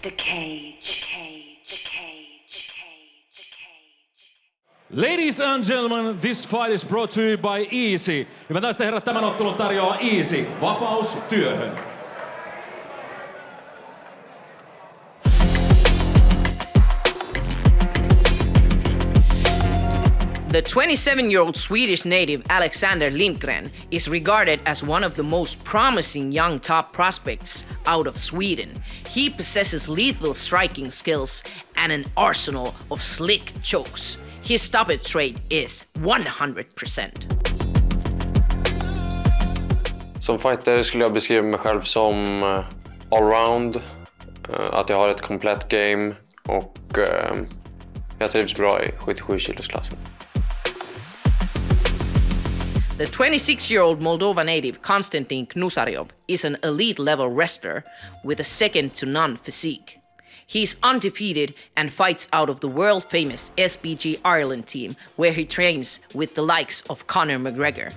the cage. Ladies and gentlemen, this fight is brought to you by EEZY. Hyvät naiset ja herrat, tämän ottelun tarjoaa EEZY. Vapaus työhön. The 27-year-old Swedish native Alexander Lindgren is regarded as one of the most promising young top prospects out of Sweden. He possesses lethal striking skills and an arsenal of slick chokes. His stoppage rate is 100%. Som fighter skulle jag beskriva mig själv som allround. Att jag har ett komplett game och jag trivs bra i 77-kilosklassen. The 26-year-old Moldova native Constantin Gnusariov is an elite-level wrestler with a second-to-none physique. He's undefeated and fights out of the world-famous SBG Ireland team, where he trains with the likes of Conor McGregor.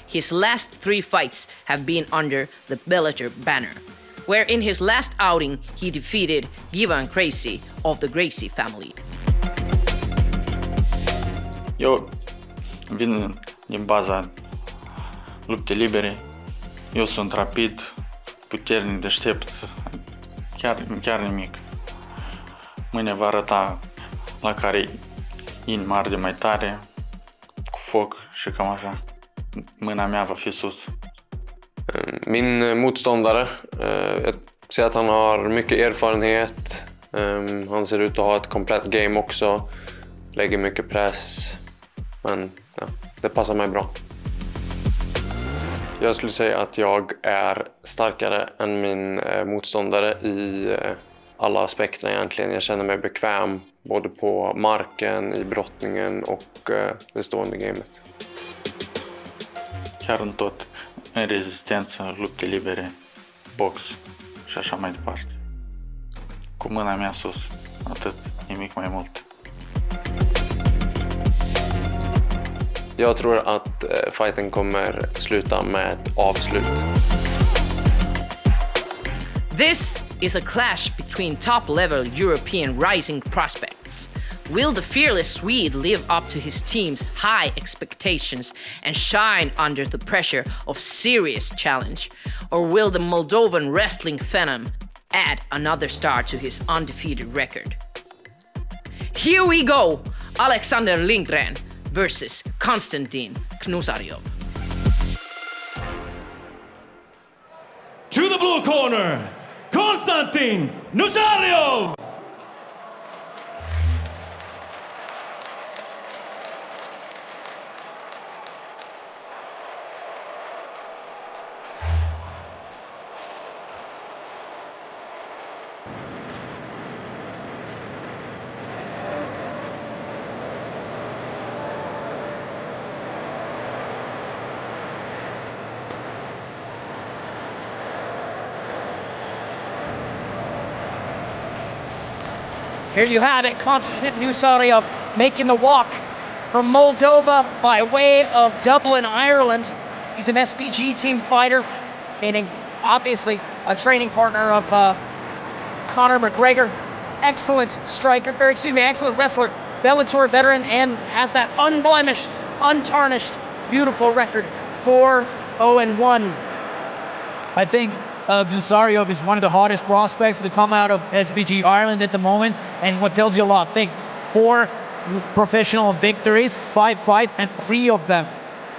His last 3 fights have been under the Bellator banner, where in his last outing he defeated Givan Gracie of the Gracie family. Eu vin din baza lupte libere. Eu sunt rapid, puternic, deștept, chiar nimic. Mâine va arăta la care inima arde mai tare, cu foc și cam așa. Mâna mea va fi sus. Min motståndare, jag ser att han har mycket erfarenhet. Han ser ut att ha ett komplett game också. Lägger mycket press. Men ja, det passar mig bra. Jag skulle säga att jag är starkare än min motståndare i alla aspekter egentligen. Jag känner mig bekväm både på marken, i brottningen och det stående gamet. Chiar în tot, în rezistență, lupte libere, box și așa mai departe. Cu mâna mea sus, atât, nimic mai mult. Jag tror att fighten kommer sluta med ett avslut. This is a clash between top-level European rising prospects. Will the fearless Swede live up to his team's high expectations and shine under the pressure of serious challenge? Or will the Moldovan wrestling phenom add another star to his undefeated record? Here we go! Alexander Lindgren versus Constantin Gnusariov. To the blue corner, Constantin Gnusariov! Here you have it, Constantin Gnusariov making the walk from Moldova by way of Dublin, Ireland. He's an SBG team fighter, meaning obviously a training partner of Conor McGregor. Excellent striker, excellent wrestler, Bellator veteran, and has that unblemished, untarnished, beautiful record, 4-0-1. I think Gnusariov is one of the hottest prospects to come out of SBG Ireland at the moment, and what tells you a lot. I think 4 professional victories, 5 fights, and 3 of them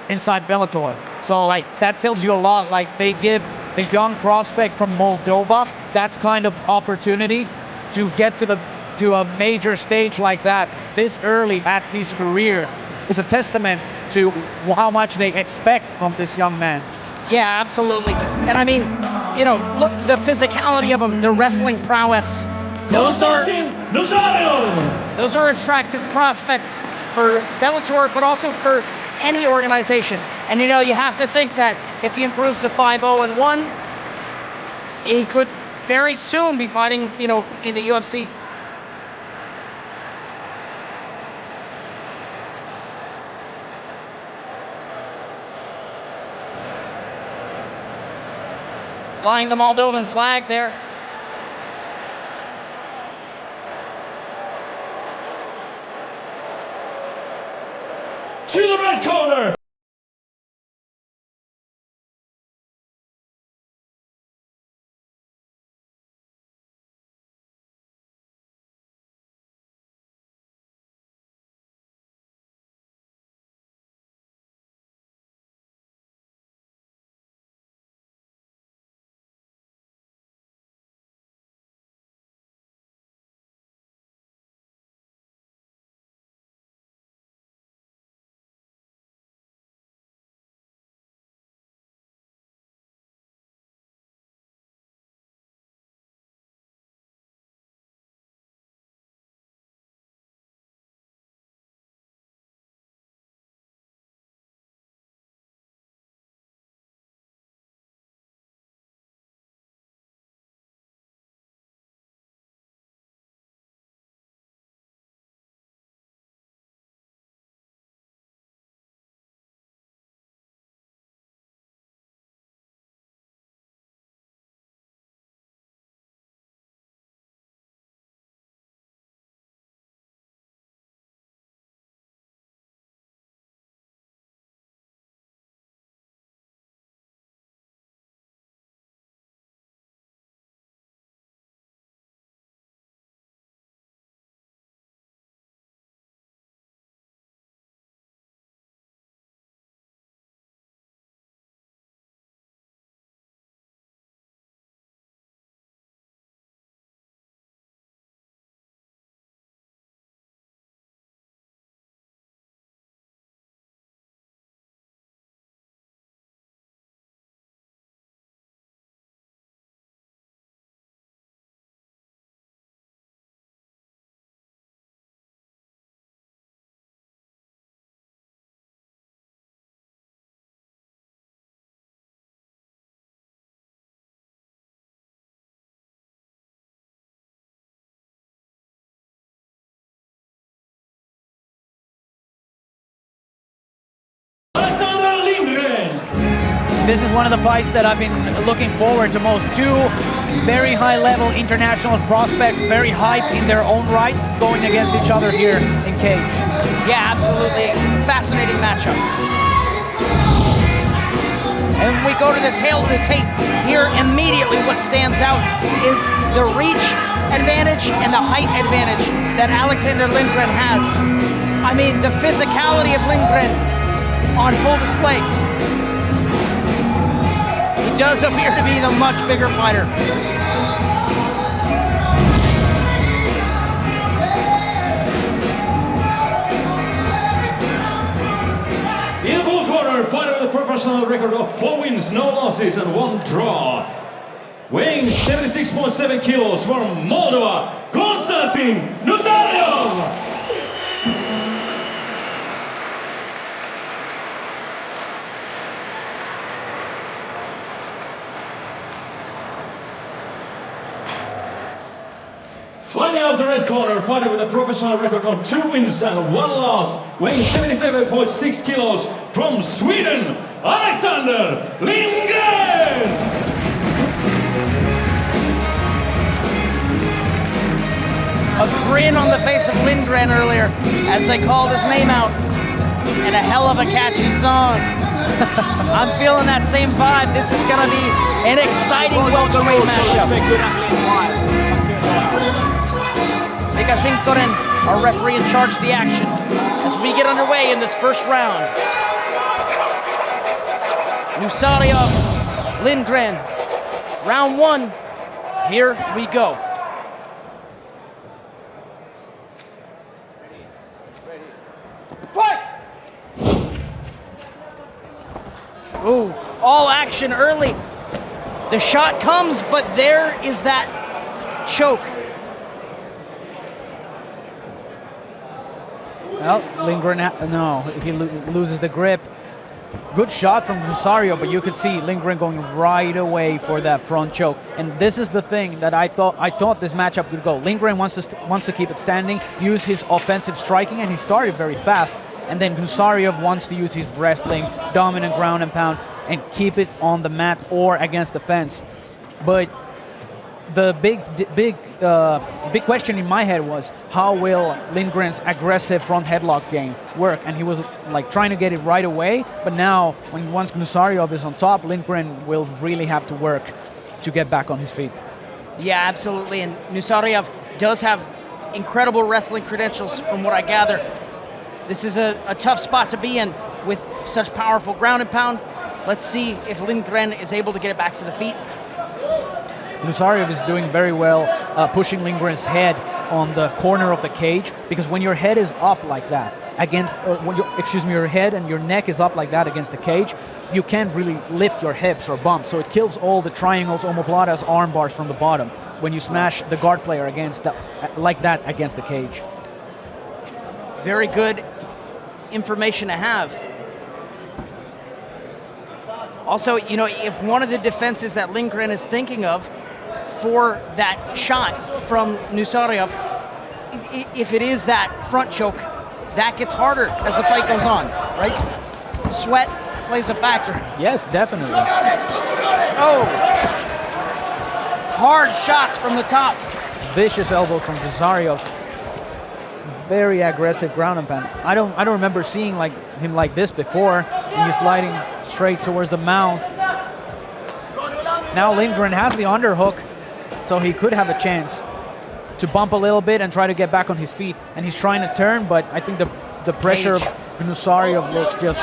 inside Bellator. So that tells you a lot. They give the young prospect from Moldova that kind of opportunity to get to a major stage like that this early at his career is a testament to how much they expect from this young man. Yeah, absolutely. And I mean, look, the physicality of him, the wrestling prowess. Those are attractive prospects for Bellator, but also for any organization. And you have to think that if he improves to 5-0-1, he could very soon be fighting, in the UFC. Flying the Moldovan flag there. to the red corner. Lindgren. This is one of the fights that I've been looking forward to most. Two very high-level international prospects, very hyped in their own right, going against each other here in cage. Yeah, absolutely. Fascinating matchup. And when we go to the tail of the tape, here immediately what stands out is the reach advantage and the height advantage that Alexander Lindgren has. I mean, the physicality of Lindgren on full display. He does appear to be the much bigger fighter. In the blue corner, fighter with a professional record of 4 wins, no losses, and 1 draw. Weighing 76.7 kilos from Moldova, Constantin Gnusariov. Fighting out the red corner, fighter with a professional record of 2 wins and 1 loss, weighing 77.6 kilos from Sweden, Alexander Lindgren! A grin on the face of Lindgren earlier as they called his name out, and a hell of a catchy song. I'm feeling that same vibe. This is gonna be an exciting welterweight matchup. Mika Sinkkonen, our referee in charge of the action, as we get underway in this first round. Gnusariov, Lindgren, round 1, here we go. Fight! Ooh, all action early. The shot comes, but there is that choke. Well, Lindgren, no, he loses the grip. Good shot from Gnusariov, but you could see Lindgren going right away for that front choke. And this is the thing that I thought this matchup could go. Lindgren wants to keep it standing, use his offensive striking, and he started very fast. And then Gnusariov wants to use his wrestling, dominant ground and pound, and keep it on the mat or against the fence. But the big question in my head was, how will Lindgren's aggressive front headlock game work? And he was like trying to get it right away, but now once Gnusariov is on top, Lindgren will really have to work to get back on his feet. Yeah, absolutely. And Gnusariov does have incredible wrestling credentials from what I gather. This is a tough spot to be in with such powerful ground and pound. Let's see if Lindgren is able to get it back to the feet. Gnusariov is doing very well pushing Lindgren's head on the corner of the cage, because when your head is up like that against, your head and your neck is up like that against the cage, you can't really lift your hips or bump. So it kills all the triangles, omoplatas, arm bars from the bottom when you smash the guard player like that against the cage. Very good information to have. Also, if one of the defenses that Lindgren is thinking of for that shot from Gnusariov, if it is that front choke, that gets harder as the fight goes on, right? Sweat plays a factor. Yes, definitely. Oh! Hard shots from the top. Vicious elbows from Gnusariov. Very aggressive ground and pound. I don't remember seeing him like this before. And he's sliding straight towards the mount. Now Lindgren has the underhook, so he could have a chance to bump a little bit and try to get back on his feet. And he's trying to turn, but I think the pressure of Gnusariov looks just...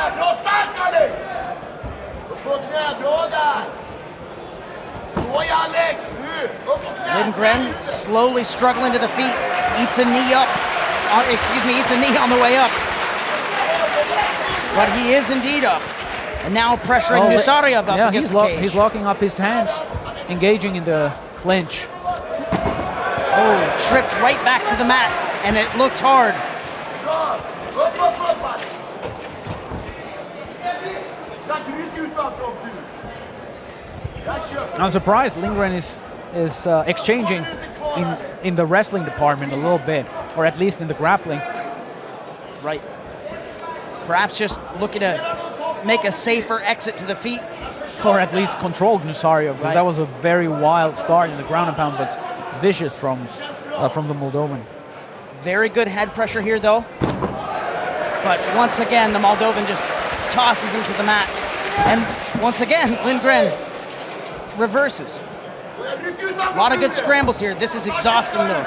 Lindgren slowly struggling to the feet, eats a knee up. Eats a knee on the way up. But he is indeed up. And now pressuring Gnusariov up against the cage. He's locking up his hands, engaging in the clinch. Oh, tripped right back to the mat, and it looked hard. I'm surprised Lindgren is exchanging in the wrestling department a little bit, or at least in the grappling. Right. Perhaps just looking to make a safer exit to the feet. Or at least control Gnusariov, because that was a very wild start in the ground and pound, but vicious from the Moldovan. Very good head pressure here, though. But once again, the Moldovan just tosses him to the mat. And once again, Lindgren reverses. A lot of good scrambles here. This is exhausting, though.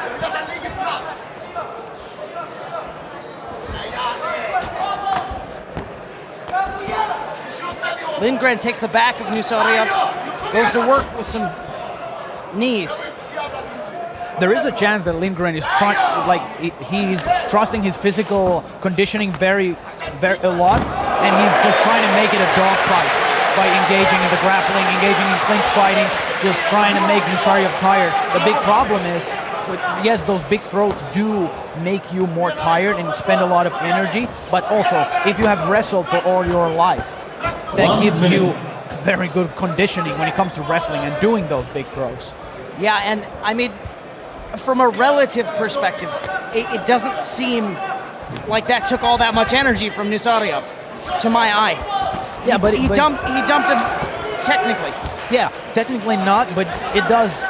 Lindgren takes the back of Gnusariov, goes to work with some knees. There is a chance that Lindgren is he's trusting his physical conditioning very a lot, and he's just trying to make it a dog fight by engaging in the grappling, engaging in clinch fighting, just trying to make Gnusariov tired. The big problem is, yes, those big throws do make you more tired and spend a lot of energy, but also, if you have wrestled for all your life, that gives you very good conditioning when it comes to wrestling and doing those big throws. Yeah, and I mean, from a relative perspective, it doesn't seem like that took all that much energy from Gnusariov, to my eye. Yeah, but he dumped him technically. Yeah, technically not, but it does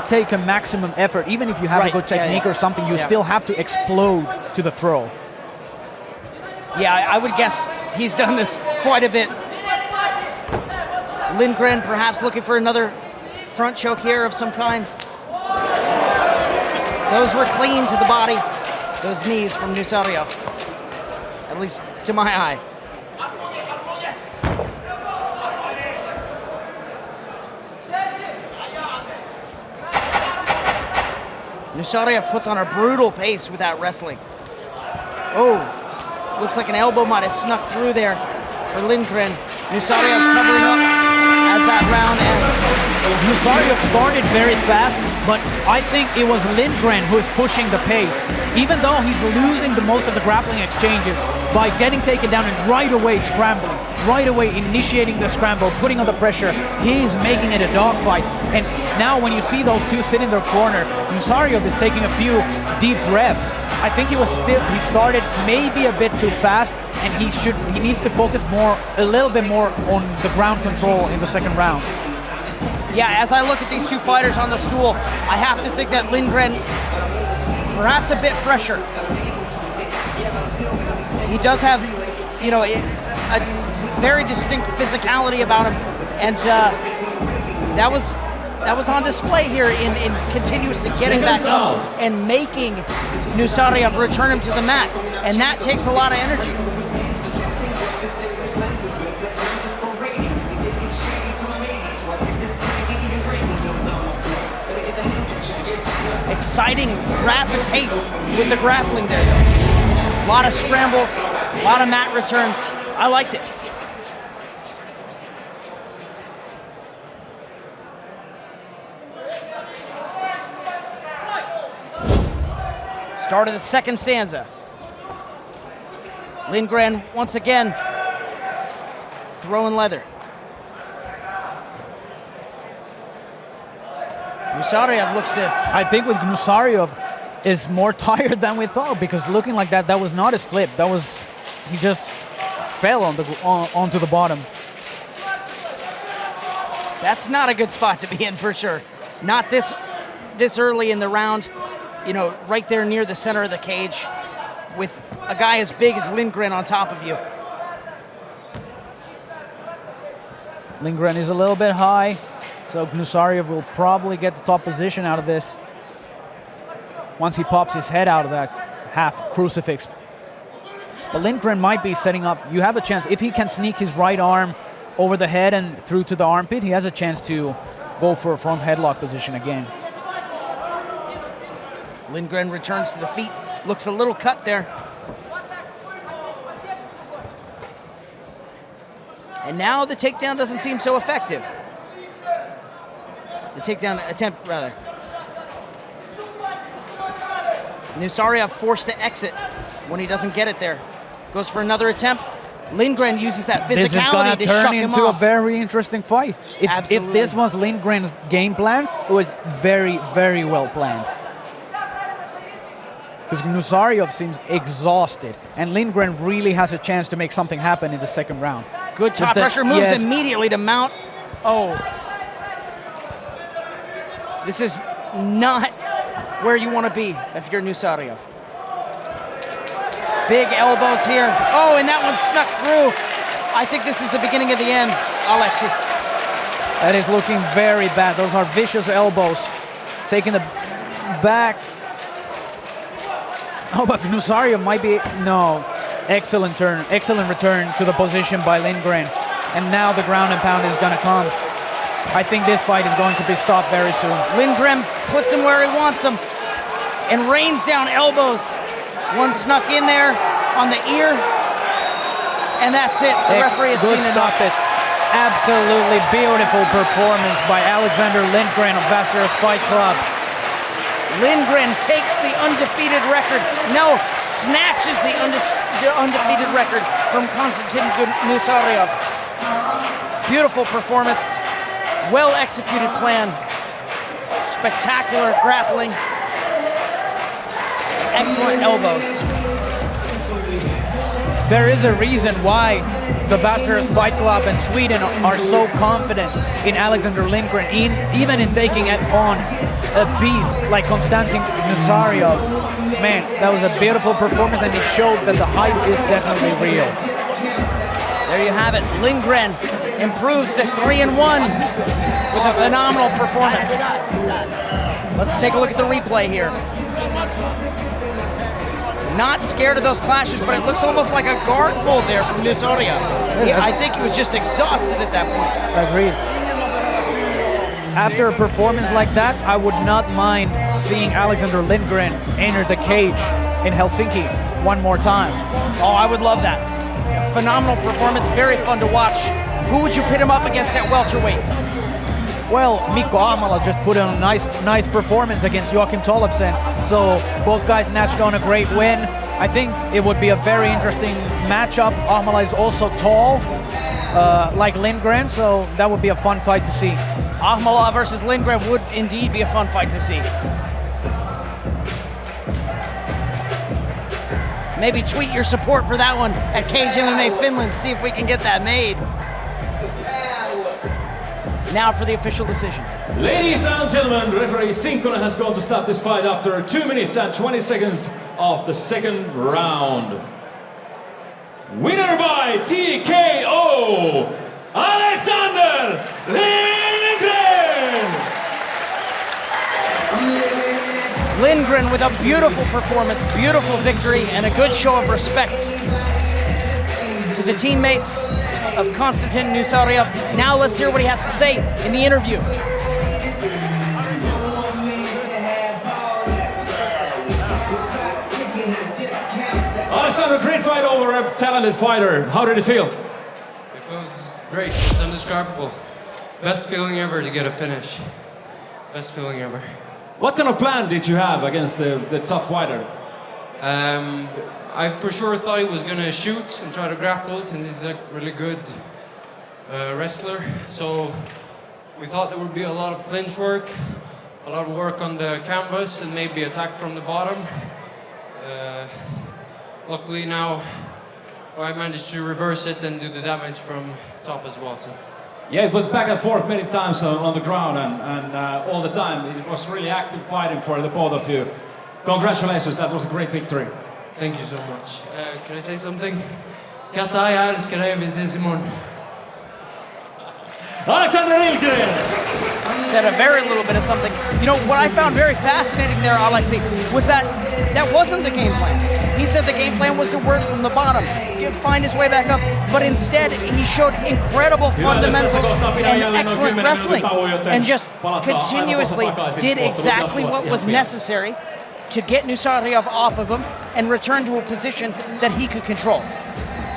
take a maximum effort. Even if you have a good technique or something, you still have to explode to the throw. Yeah, I would guess he's done this quite a bit. Lindgren perhaps looking for another front choke here of some kind. Those were clean to the body, those knees from Gnusariov, at least to my eye. Gnusariov puts on a brutal pace with that wrestling. Oh, looks like an elbow might have snuck through there for Lindgren. Gnusariov covering up as that round ends. Gnusariov started very fast, but I think it was Lindgren who is pushing the pace. Even though he's losing the most of the grappling exchanges, by getting taken down and right away scrambling, right away initiating the scramble, putting on the pressure, he's making it a dogfight. And now when you see those two sit in their corner, Gnusariov is taking a few deep breaths. I think he started maybe a bit too fast, and he needs to focus a little bit more on the ground control in the second round. Yeah, as I look at these two fighters on the stool, I have to think that Lindgren, perhaps a bit fresher. He does have, you know, a very distinct physicality about him, and that was on display here in continuously getting back up and making Gnusariov return him to the mat, and that takes a lot of energy. Exciting, rapid pace with the grappling there, though. A lot of scrambles, a lot of mat returns. I liked it. Start of the second stanza. Lindgren once again throwing leather. Gnusariov looks to... I think with Gnusariov is more tired than we thought, because looking like that was not a slip. That was, he just fell onto the bottom. That's not a good spot to be in for sure. Not this early in the round, you know, right there near the center of the cage with a guy as big as Lindgren on top of you. Lindgren is a little bit high, so Gnusariov will probably get the top position out of this once he pops his head out of that half crucifix. But Lindgren might be setting up. You have a chance. If he can sneak his right arm over the head and through to the armpit, he has a chance to go for a front headlock position again. Lindgren returns to the feet. Looks a little cut there. And now the takedown doesn't seem so effective. The takedown attempt, rather. Gnusariov forced to exit when he doesn't get it there. Goes for another attempt. Lindgren uses that physicality this is going to to turn shut him into off. a very interesting fight. If this was Lindgren's game plan, it was very, very well planned. Because Gnusariov seems exhausted, and Lindgren really has a chance to make something happen in the second round. Good top pressure moves immediately to mount. Oh. This is not where you want to be if you're Gnusariov. Big elbows here. Oh, and that one snuck through. I think this is the beginning of the end, Alexi. That is looking very bad. Those are vicious elbows. Taking the back. Oh, but Gnusariov might be... No. Excellent turn. Excellent return to the position by Lindgren. And now the ground and pound is going to come. I think this fight is going to be stopped very soon. Lindgren puts him where he wants him and rains down elbows. One snuck in there on the ear, and that's it. The referee has seen it. Stop it. Absolutely beautiful performance by Alexander Lindgren of Vassar's Fight Club. Lindgren takes the undefeated record. No, snatches the undefeated record from Constantin Gnusariov. Beautiful performance. Well-executed plan. Spectacular grappling. Excellent elbows. There is a reason why the Vassar's Fight Club and Sweden are so confident in Alexander Lindgren, even in taking it on a beast like Constantin Gnusariov. Man, that was a beautiful performance, and it showed that the hype is definitely real. There you have it. Lindgren improves to 3-1 with a phenomenal performance. Let's take a look at the replay here. Not scared of those clashes, but it looks almost like a guard pull there from Gnusariov. I think he was just exhausted at that point. Agreed. After a performance like that, I would not mind seeing Alexander Lindgren enter the cage in Helsinki one more time. Oh, I would love that. Phenomenal performance, very fun to watch. Who would you pit him up against at welterweight? Well, Mikko Ahmala just put in a nice performance against Joachim Tollefsen, so both guys snatched on a great win. I think it would be a very interesting matchup. Ahmala is also tall, like Lindgren, so that would be a fun fight to see. Ahmala versus Lindgren would indeed be a fun fight to see. Maybe tweet your support for that one at Cage MMA Finland, see if we can get that made. Now for the official decision. Ladies and gentlemen, referee Sinkkonen has gone to stop this fight after 2 minutes and 20 seconds of the second round. Winner by TKO, Alexander Lindgren! Lindgren with a beautiful performance, beautiful victory, and a good show of respect to the teammates of Constantin Gnusariov. Now let's hear what he has to say in the interview. Alexander, great fight over a talented fighter. How did it feel? It feels great. It's indescribable. Best feeling ever to get a finish. Best feeling ever. What kind of plan did you have against the tough fighter? I for sure thought he was gonna shoot and try to grapple since he's a really good wrestler. So we thought there would be a lot of clinch work, a lot of work on the canvas, and maybe attack from the bottom. Luckily now I managed to reverse it and do the damage from top as well. So. Yeah, it went back and forth many times on the ground and all the time. It was really active fighting for the both of you. Congratulations, that was a great victory. Thank you so much. Can I say something? Katta, jag älskar dig. Vi ses imorgon. Alexander Lindgren! Said a very little bit of something. You know, what I found very fascinating there, Alexei, was that wasn't the game plan. He said the game plan was to work from the bottom, find his way back up, but instead he showed incredible fundamentals and excellent wrestling, and just continuously did exactly what was necessary to get Gnusariov off of him and return to a position that he could control.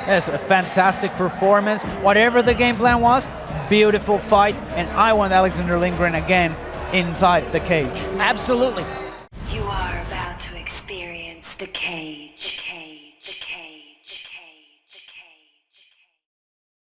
That's a fantastic performance. Whatever the game plan was, beautiful fight, and I want Alexander Lindgren again inside the cage. Absolutely. You are about to experience the cage.